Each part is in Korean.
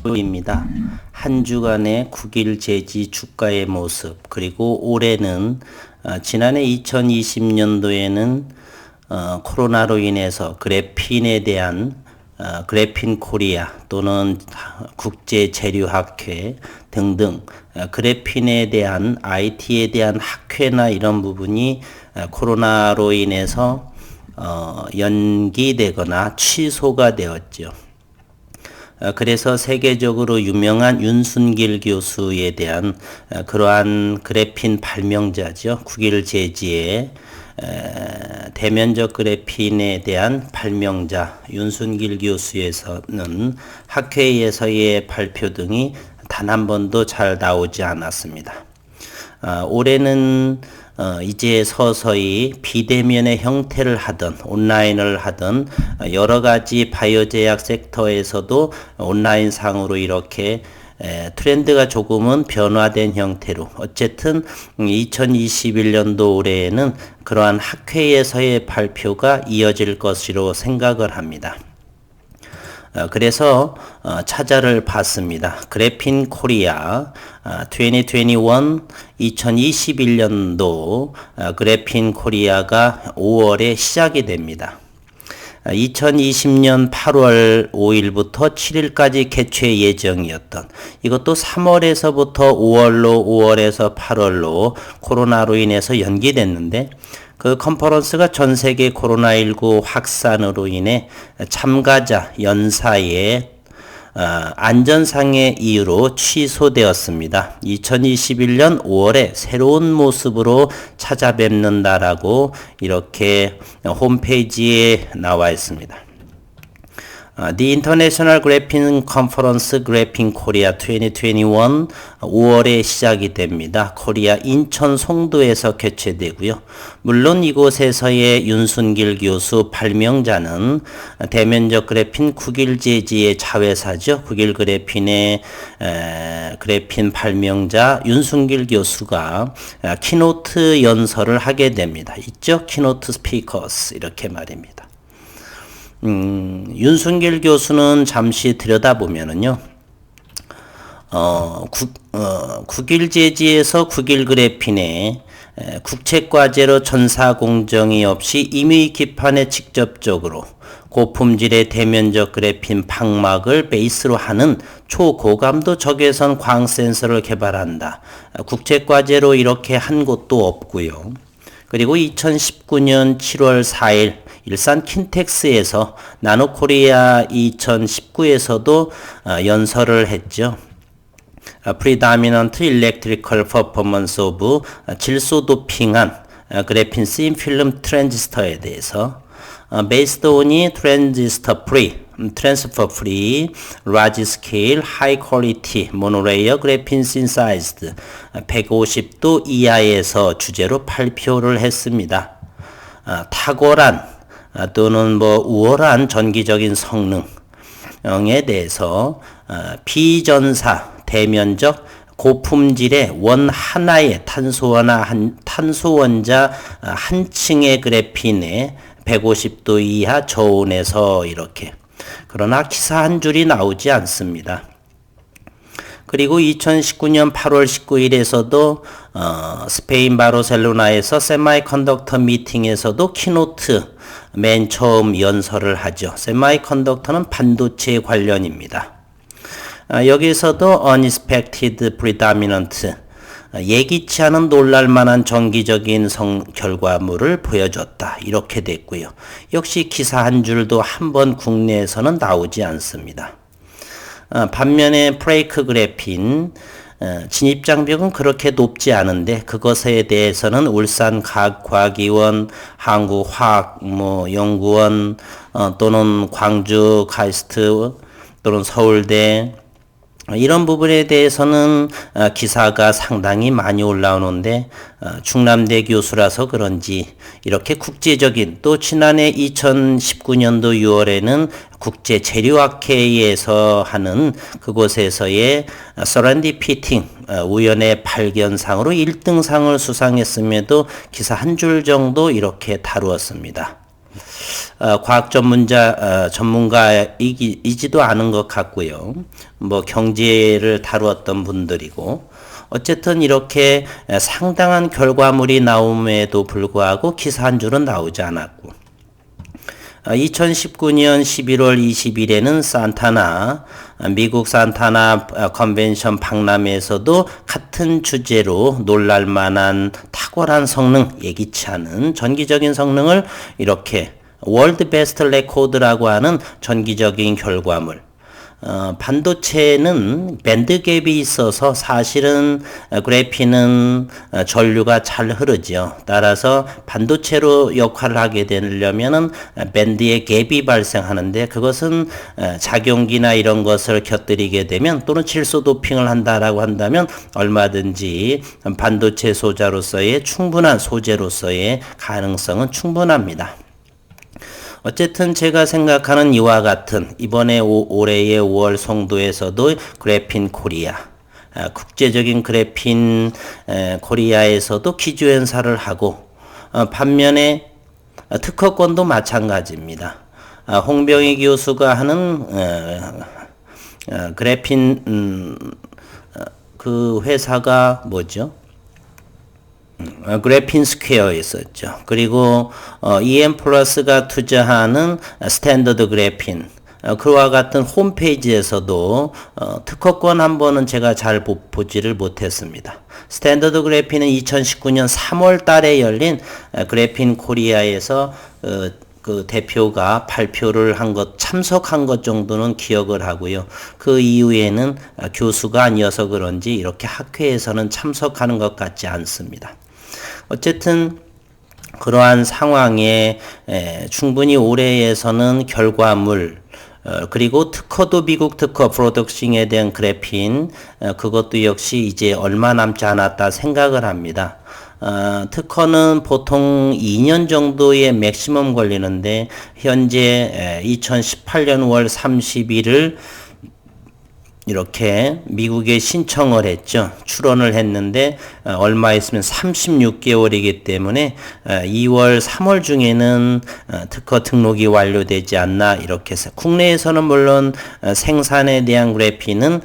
보입니다. 한 주간의 국일 제지 주가의 모습, 그리고 올해는 지난해 2020년도에는 코로나로 인해서 그래핀에 대한 그래핀 코리아 또는 국제재료학회 등등 그래핀에 대한 IT에 대한 학회나 이런 부분이 코로나로 인해서 연기되거나 취소가 되었죠. 그래서 세계적으로 유명한 윤순길 교수에 대한 그러한 그래핀 발명자죠. 국일 제지의 대면적 그래핀에 대한 발명자 윤순길 교수에서는 학회에서의 발표 등이 단 한 번도 잘 나오지 않았습니다. 올해는 이제 서서히 비대면의 형태를 하든 온라인을 하든 여러 가지 바이오제약 섹터에서도 온라인 상으로 이렇게 트렌드가 조금은 변화된 형태로 어쨌든 2021년도 올해에는 그러한 학회에서의 발표가 이어질 것으로 생각을 합니다. 그래서 찾아를 봤습니다. 그래핀 코리아 2021 그래핀 코리아가 5월에 시작이 됩니다. 2020년 8월 5일부터 7일까지 개최 예정이었던 이것도 3월에서부터 5월에서 8월로 코로나로 인해서 연기됐는데 그 컨퍼런스가 전 세계 코로나19 확산으로 인해 참가자 연사의 안전상의 이유로 취소되었습니다. 2021년 5월에 새로운 모습으로 찾아뵙는다라고 이렇게 홈페이지에 나와 있습니다. The International Graphene Conference Graphene Korea 2021 5월에 시작이 됩니다. 코리아 인천 송도에서 개최되고요. 물론 이곳에서의 윤순길 교수 발명자는 대면적 그래핀 국일 제지의 자회사죠. 국일 그래핀의 그래핀 발명자 윤순길 교수가 키노트 연설을 하게 됩니다. 있죠? 키노트 스피커스 이렇게 말입니다. 윤순길 교수는 잠시 들여다보면은요, 국일 제지에서 국일 그래핀에 국책과제로 전사 공정이 없이 임의 기판에 직접적으로 고품질의 대면적 그래핀 방막을 베이스로 하는 초고감도 적외선 광 센서를 개발한다. 국책과제로 이렇게 한 곳도 없고요. 그리고 2019년 7월 4일 일산 킨텍스에서 나노코리아 2019에서도 연설을 했죠. Predominant Electrical Performance of 질소 도핑한 그래핀 씬 필름 트랜지스터에 대해서 Based on transistor free, transfer free, large scale, high quality, monolayer graphene synthesized 150도 이하에서 주제로 발표를 했습니다. 탁월한 또는 우월한 전기적인 성능에 대해서 비전사 대면적 고품질의 원 하나의 탄소원자 한 층의 그래핀에 150도 이하 저온에서 이렇게 그러나 기사 한 줄이 나오지 않습니다. 그리고 2019년 8월 19일에서도 스페인 바르셀로나에서 세마이컨덕터 미팅에서도 키노트 맨 처음 연설을 하죠. 세마이컨덕터는 반도체 관련입니다. 여기서도 unexpected predominant 예기치 않은 놀랄만한 정기적인 결과물을 보여줬다. 이렇게 됐고요. 역시 기사 한 줄도 한 번 국내에서는 나오지 않습니다. 반면에 프레이크 그래핀 진입장벽은 그렇게 높지 않은데 그것에 대해서는 울산 과학위원, 한국화학연구원 또는 광주 카이스트 또는 서울대 이런 부분에 대해서는 기사가 상당히 많이 올라오는데 충남대 교수라서 그런지 이렇게 국제적인 또 지난해 2019년도 6월에는 국제재료학회에서 하는 그곳에서의 서렌디피팅 우연의 발견상으로 1등상을 수상했음에도 기사 한 줄 정도 이렇게 다루었습니다. 과학 전문가이지도 않은 것 같고요. 뭐 경제를 다루었던 분들이고, 어쨌든 이렇게 상당한 결과물이 나옴에도 불구하고 기사 한 줄은 나오지 않았고, 2019년 11월 20일에는 미국 산타나 컨벤션 박람회에서도 같은 주제로 놀랄만한 탁월한 성능, 예기치 않은 전기적인 성능을 이렇게 월드 베스트 레코드라고 하는 전기적인 결과물, 반도체는 밴드갭이 있어서 사실은 그래핀은 전류가 잘 흐르죠. 따라서 반도체로 역할을 하게 되려면은 밴드의 갭이 발생하는데, 그것은 작용기나 이런 것을 곁들이게 되면, 또는 질소 도핑을 한다라고 한다면 얼마든지 반도체 소자로서의 충분한 소재로서의 가능성은 충분합니다. 어쨌든 제가 생각하는 이와 같은, 이번에 올해의 5월 송도에서도 그래핀 코리아, 국제적인 그래핀 코리아에서도 기조 행사를 하고, 반면에 특허권도 마찬가지입니다. 홍병희 교수가 하는 그래핀 그 회사가 뭐죠? 그래핀 스퀘어 있었죠. 그리고 EM 플러스가 투자하는 스탠더드 그래핀, 그와 같은 홈페이지에서도 특허권 한 번은 제가 잘 보지를 못했습니다. 스탠더드 그래핀은 2019년 3월 달에 열린 그래핀 코리아에서 그 대표가 발표를 참석한 것 정도는 기억을 하고요. 그 이후에는 교수가 아니어서 그런지 이렇게 학회에서는 참석하는 것 같지 않습니다. 어쨌든 그러한 상황에 충분히 올해에서는 결과물, 그리고 특허도 미국 특허 프로덕싱에 대한 그래핀, 그것도 역시 이제 얼마 남지 않았다 생각을 합니다. 특허는 보통 2년 정도의 맥시멈 걸리는데, 현재 2018년 5월 30일을 이렇게 미국에 신청을 했죠. 출원을 했는데 얼마 있으면 36개월이기 때문에 2월, 3월 중에는 특허 등록이 완료되지 않나 이렇게 해서, 국내에서는 물론 생산에 대한 그래핀은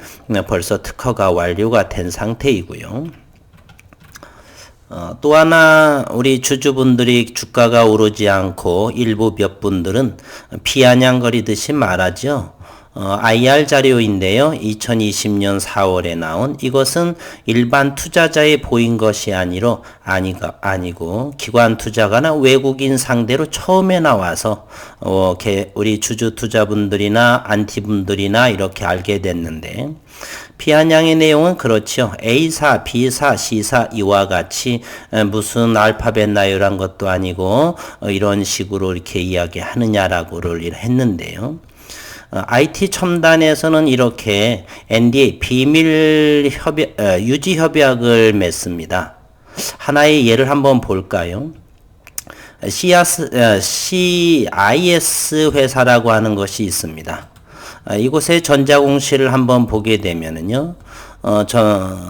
벌써 특허가 완료가 된 상태이고요. 또 하나 우리 주주분들이 주가가 오르지 않고 일부 몇 분들은 피아냥거리듯이 말하죠. IR 자료인데요. 2020년 4월에 나온, 이것은 일반 투자자에 보인 것이 아니고 기관 투자가나 외국인 상대로 처음에 나와서 우리 주주 투자분들이나 안티분들이나 이렇게 알게 됐는데, 피아냥의 내용은 그렇죠. A사, B사, C사 이와 같이 무슨 알파벳 나열한 것도 아니고 이런 식으로 이렇게 이야기하느냐라고를 했는데요. IT 첨단에서는 이렇게 NDA 비밀 유지 협약을 맺습니다. 하나의 예를 한번 볼까요? CIS 회사라고 하는 것이 있습니다. 이곳의 전자공시를 한번 보게 되면은요,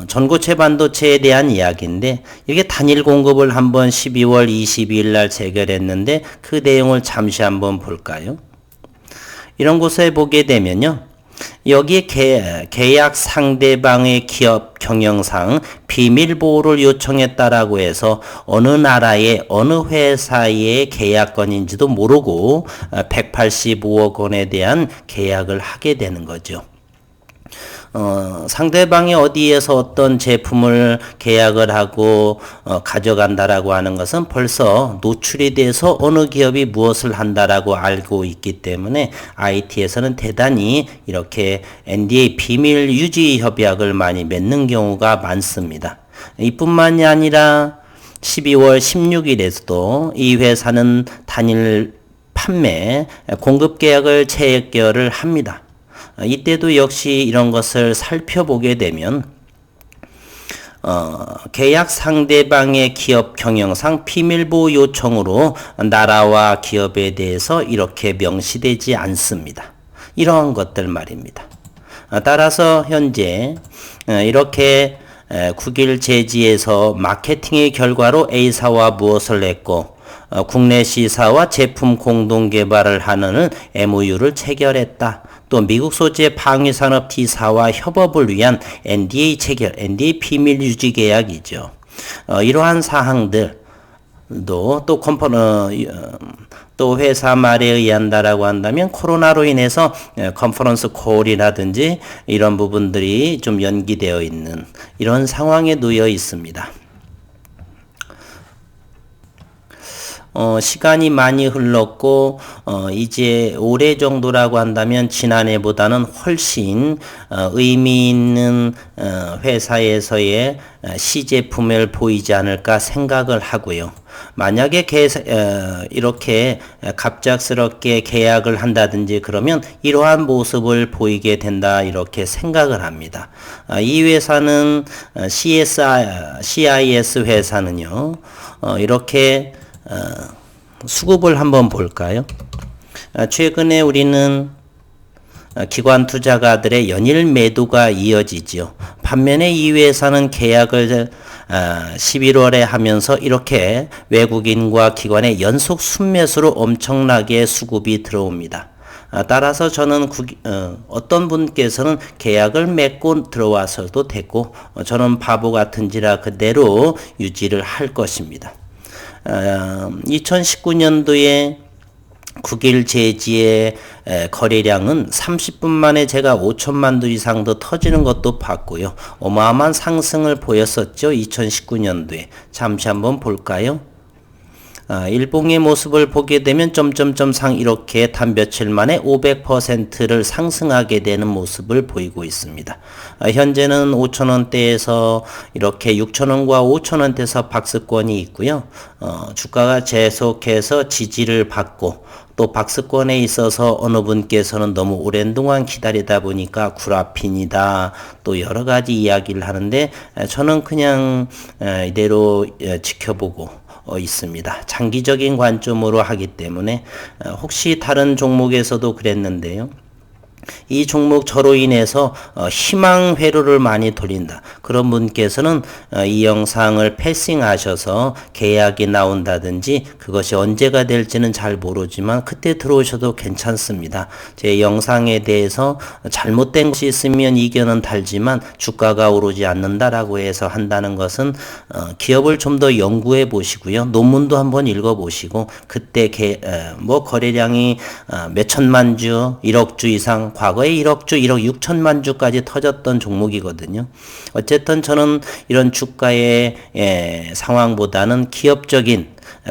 전고체 반도체에 대한 이야기인데, 이게 단일 공급을 한번 12월 22일 날 체결했는데, 그 내용을 잠시 한번 볼까요? 이런 곳에 보게 되면요, 여기에 계약 상대방의 기업 경영상 비밀 보호를 요청했다라고 해서 어느 나라의 어느 회사의 계약건인지도 모르고 185억 원에 대한 계약을 하게 되는 거죠. 상대방이 어디에서 어떤 제품을 계약을 하고 가져간다라고 하는 것은 벌써 노출이 돼서 어느 기업이 무엇을 한다라고 알고 있기 때문에 IT에서는 대단히 이렇게 NDA 비밀 유지 협약을 많이 맺는 경우가 많습니다. 이뿐만이 아니라 12월 16일에서도 이 회사는 단일 판매 공급 계약을 체결을 합니다. 이때도 역시 이런 것을 살펴보게 되면 계약 상대방의 기업 경영상 비밀보호 요청으로 나라와 기업에 대해서 이렇게 명시되지 않습니다. 이러한 것들 말입니다. 따라서 현재 이렇게 국일 제지에서 마케팅의 결과로 A사와 무엇을 했고 국내 시사와 제품 공동 개발을 하는 MOU를 체결했다. 또 미국 소재 방위산업 T사와 협업을 위한 NDA 체결, NDA 비밀 유지 계약이죠. 이러한 사항들 또 회사 말에 의한다라고 한다면 코로나로 인해서 컨퍼런스 콜이라든지 이런 부분들이 좀 연기되어 있는 이런 상황에 놓여 있습니다. 시간이 많이 흘렀고 이제 올해 정도라고 한다면 지난해보다는 훨씬 의미 있는 회사에서의 시제품을 보이지 않을까 생각을 하고요. 만약에 이렇게 갑작스럽게 계약을 한다든지 그러면 이러한 모습을 보이게 된다 이렇게 생각을 합니다. 이 회사는 CIS 회사는요. 이렇게 수급을 한번 볼까요? 최근에 우리는 기관 투자가들의 연일 매도가 이어지죠. 반면에 이 회사는 계약을 11월에 하면서 이렇게 외국인과 기관의 연속 순매수로 엄청나게 수급이 들어옵니다. 따라서 저는 어떤 분께서는 계약을 맺고 들어와서도 됐고 저는 바보 같은지라 그대로 유지를 할 것입니다. 2019년도에 9일 제지의 거래량은 30분 만에 제가 5천만 두 이상도 터지는 것도 봤고요. 어마어마한 상승을 보였었죠. 2019년도에. 잠시 한번 볼까요? 일봉의 모습을 보게 되면 점점점 이렇게 단 며칠 만에 500%를 상승하게 되는 모습을 보이고 있습니다. 현재는 5,000원대에서 이렇게 6,000원과 5,000원대에서 박스권이 있고요. 주가가 계속해서 지지를 받고 또 박스권에 있어서 어느 분께서는 너무 오랜 동안 기다리다 보니까 구라핀이다 또 여러 가지 이야기를 하는데 저는 그냥 이대로 지켜보고 있습니다. 장기적인 관점으로 하기 때문에 혹시 다른 종목에서도 그랬는데요. 이 종목 저로 인해서 희망 회로를 많이 돌린다. 그런 분께서는 이 영상을 패싱하셔서 계약이 나온다든지 그것이 언제가 될지는 잘 모르지만 그때 들어오셔도 괜찮습니다. 제 영상에 대해서 잘못된 것이 있으면 이견은 달지만 주가가 오르지 않는다라고 해서 한다는 것은 기업을 좀 더 연구해 보시고요. 논문도 한번 읽어 보시고 그때 거래량이 몇 천만 주, 1억 주 이상 과거에 1억 주, 1억 6천만 주까지 터졌던 종목이거든요. 어쨌든 저는 이런 주가의 상황보다는 기업적인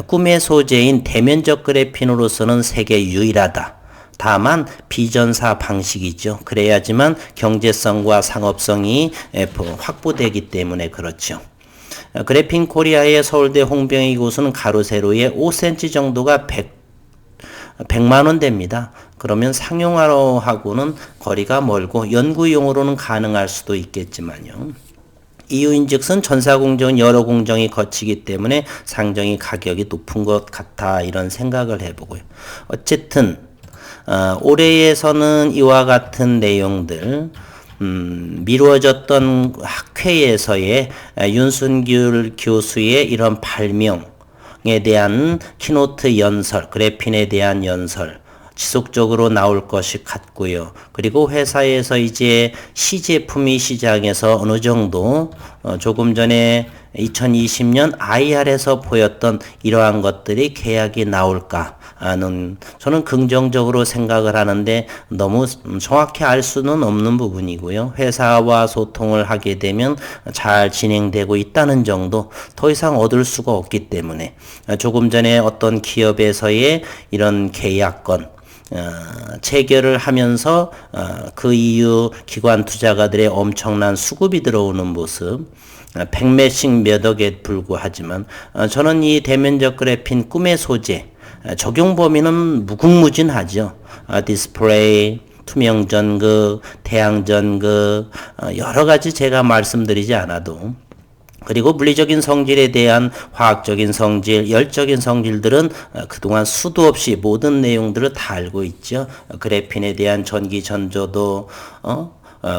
꿈의 소재인 대면적 그래핀으로서는 세계 유일하다. 다만 비전사 방식이죠. 그래야지만 경제성과 상업성이 확보되기 때문에 그렇죠. 그래핀 코리아의 서울대 홍병희 교수는 가로 세로에 5cm 정도가 100만원 됩니다. 그러면 상용화하고는 거리가 멀고 연구용으로는 가능할 수도 있겠지만요. 이유인즉슨 전사공정은 여러 공정이 거치기 때문에 상정이 가격이 높은 것 같아 이런 생각을 해보고요. 어쨌든 올해에서는 이와 같은 내용들 미루어졌던 학회에서의 윤순귤 교수의 이런 발명에 대한 키노트 연설, 그래핀에 대한 연설 지속적으로 나올 것이 같고요. 그리고 회사에서 이제 시제품이 시장에서 어느 정도 조금 전에 2020년 IR에서 보였던 이러한 것들이 계약이 나올까 하는 저는 긍정적으로 생각을 하는데 너무 정확히 알 수는 없는 부분이고요. 회사와 소통을 하게 되면 잘 진행되고 있다는 정도 더 이상 얻을 수가 없기 때문에 조금 전에 어떤 기업에서의 이런 계약건 체결을 하면서 그 이후 기관 투자가들의 엄청난 수급이 들어오는 모습 백몇씩 몇 억에 불과하지만 저는 이 대면적 그래핀 꿈의 소재 적용 범위는 무궁무진하죠. 디스플레이, 투명 전극, 태양 전극 여러 가지 제가 말씀드리지 않아도 그리고 물리적인 성질에 대한 화학적인 성질, 열적인 성질들은 그동안 수도 없이 모든 내용들을 다 알고 있죠. 그래핀에 대한 전기 전조도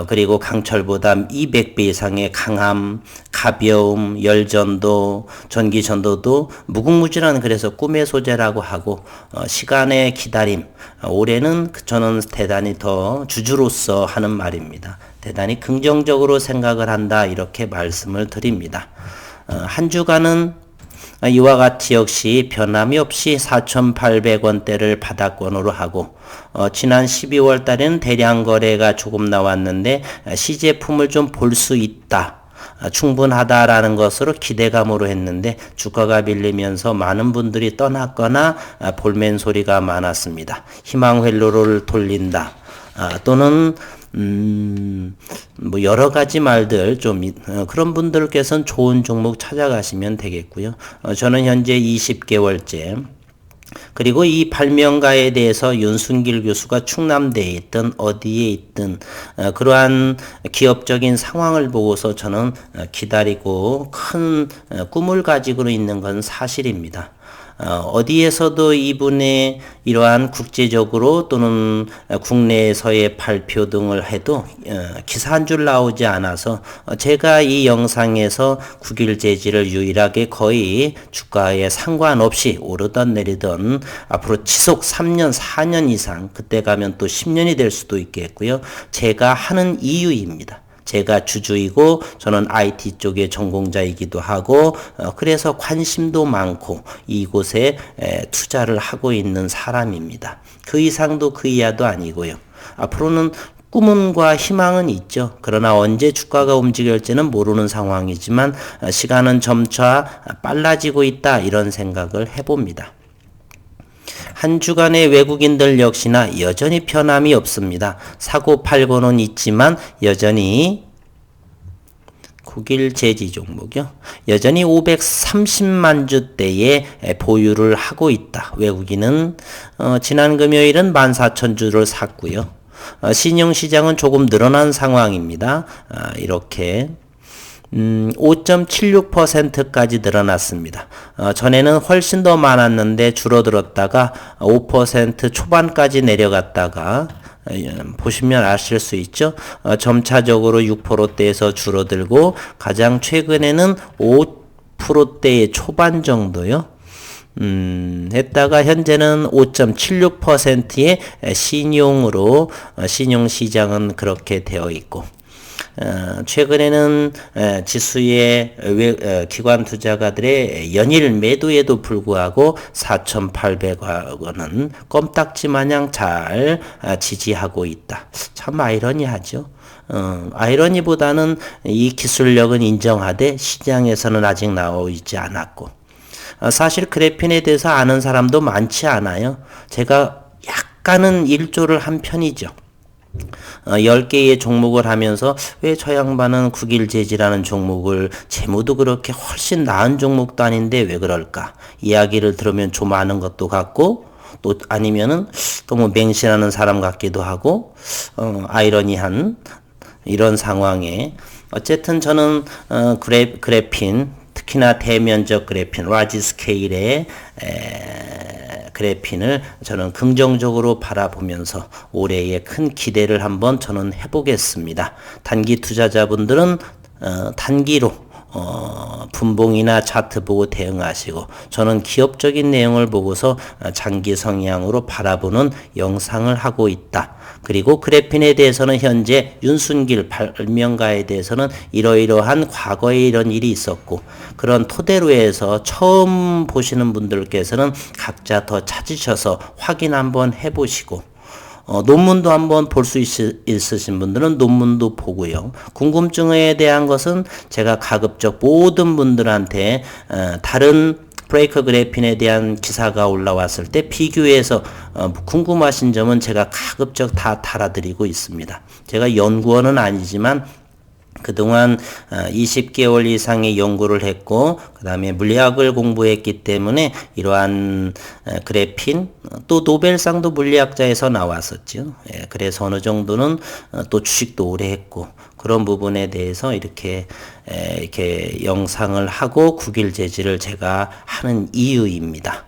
그리고 강철보다 200배 이상의 강함, 가벼움, 열전도, 전기전도도 무궁무진한 그래서 꿈의 소재라고 하고 시간의 기다림, 올해는 저는 대단히 더 주주로서 하는 말입니다. 대단히 긍정적으로 생각을 한다 이렇게 말씀을 드립니다. 한 주간은 이와 같이 역시 변함이 없이 4,800원대를 바닥권으로 하고 지난 12월 달에는 대량 거래가 조금 나왔는데 시제품을 좀 볼 수 있다. 충분하다라는 것으로 기대감으로 했는데 주가가 밀리면서 많은 분들이 떠났거나 볼멘 소리가 많았습니다. 희망 회로를 돌린다. 또는 뭐 여러 가지 말들 좀 그런 분들께서는 좋은 종목 찾아가시면 되겠고요. 저는 현재 20개월째 그리고 이 발명가에 대해서 윤순길 교수가 충남대에 있든 어디에 있든 그러한 기업적인 상황을 보고서 저는 기다리고 큰 꿈을 가지고 있는 건 사실입니다. 어디에서도 이분의 이러한 국제적으로 또는 국내에서의 발표 등을 해도 기사 한 줄 나오지 않아서 제가 이 영상에서 9일 재지를 유일하게 거의 주가에 상관없이 오르던 내리던 앞으로 지속 3년, 4년 이상 그때 가면 또 10년이 될 수도 있겠고요. 제가 하는 이유입니다. 제가 주주이고 저는 IT 쪽의 전공자이기도 하고 그래서 관심도 많고 이곳에 투자를 하고 있는 사람입니다. 그 이상도 그 이하도 아니고요. 앞으로는 꿈과 희망은 있죠. 그러나 언제 주가가 움직일지는 모르는 상황이지만 시간은 점차 빨라지고 있다 이런 생각을 해봅니다. 한 주간의 외국인들 역시나 여전히 변함이 없습니다. 사고 팔고는 있지만 여전히 9일 재지 종목이요. 여전히 530만 주대에 보유를 하고 있다. 외국인은 지난 금요일은 14,000주를 샀고요. 신용시장은 조금 늘어난 상황입니다. 이렇게 5.76%까지 늘어났습니다. 전에는 훨씬 더 많았는데 줄어들었다가 5% 초반까지 내려갔다가 보시면 아실 수 있죠. 점차적으로 6%대에서 줄어들고 가장 최근에는 5%대의 초반 정도요. 했다가 현재는 5.76%의 신용으로 신용시장은 그렇게 되어 있고 최근에는 지수의 기관 투자가들의 연일 매도에도 불구하고 4,800억 원은 껌딱지 마냥 잘 지지하고 있다. 참 아이러니하죠. 아이러니보다는 이 기술력은 인정하되 시장에서는 아직 나오지 않았고 사실 그래핀에 대해서 아는 사람도 많지 않아요. 제가 약간은 일조를 한 편이죠. 10개의 종목을 하면서 왜 저 양반은 9일 재지라는 종목을 재무도 그렇게 훨씬 나은 종목도 아닌데 왜 그럴까? 이야기를 들으면 좀 아는 것도 같고 또 아니면은 너무 맹신하는 사람 같기도 하고 아이러니한 이런 상황에 어쨌든 저는 그래핀 특히나 대면적 그래핀 라지 스케일의 그래핀을 저는 긍정적으로 바라보면서 올해의 큰 기대를 한번 저는 해보겠습니다. 단기 투자자분들은 단기로 분봉이나 차트 보고 대응하시고 저는 기업적인 내용을 보고서 장기 성향으로 바라보는 영상을 하고 있다. 그리고 그래핀에 대해서는 현재 윤순길 발명가에 대해서는 이러이러한 과거에 이런 일이 있었고 그런 토대로 해서 처음 보시는 분들께서는 각자 더 찾으셔서 확인 한번 해보시고 논문도 한번 볼 수 있으신 분들은 논문도 보고요. 궁금증에 대한 것은 제가 가급적 모든 분들한테 다른 브레이크 그래핀에 대한 기사가 올라왔을 때 비교해서 궁금하신 점은 제가 가급적 다 달아드리고 있습니다. 제가 연구원은 아니지만 그동안 20개월 이상의 연구를 했고 그 다음에 물리학을 공부했기 때문에 이러한 그래핀 또 노벨상도 물리학자에서 나왔었죠. 그래서 어느 정도는 또 주식도 오래 했고 그런 부분에 대해서 이렇게 영상을 하고 9일 재지를 제가 하는 이유입니다.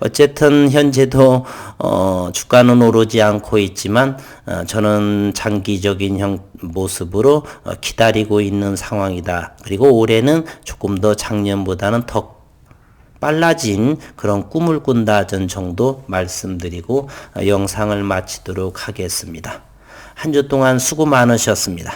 어쨌든 현재도 주가는 오르지 않고 있지만 저는 장기적인 모습으로 기다리고 있는 상황이다. 그리고 올해는 조금 더 작년보다는 더 빨라진 그런 꿈을 꾼다 정도 말씀드리고 영상을 마치도록 하겠습니다. 한 주 동안 수고 많으셨습니다.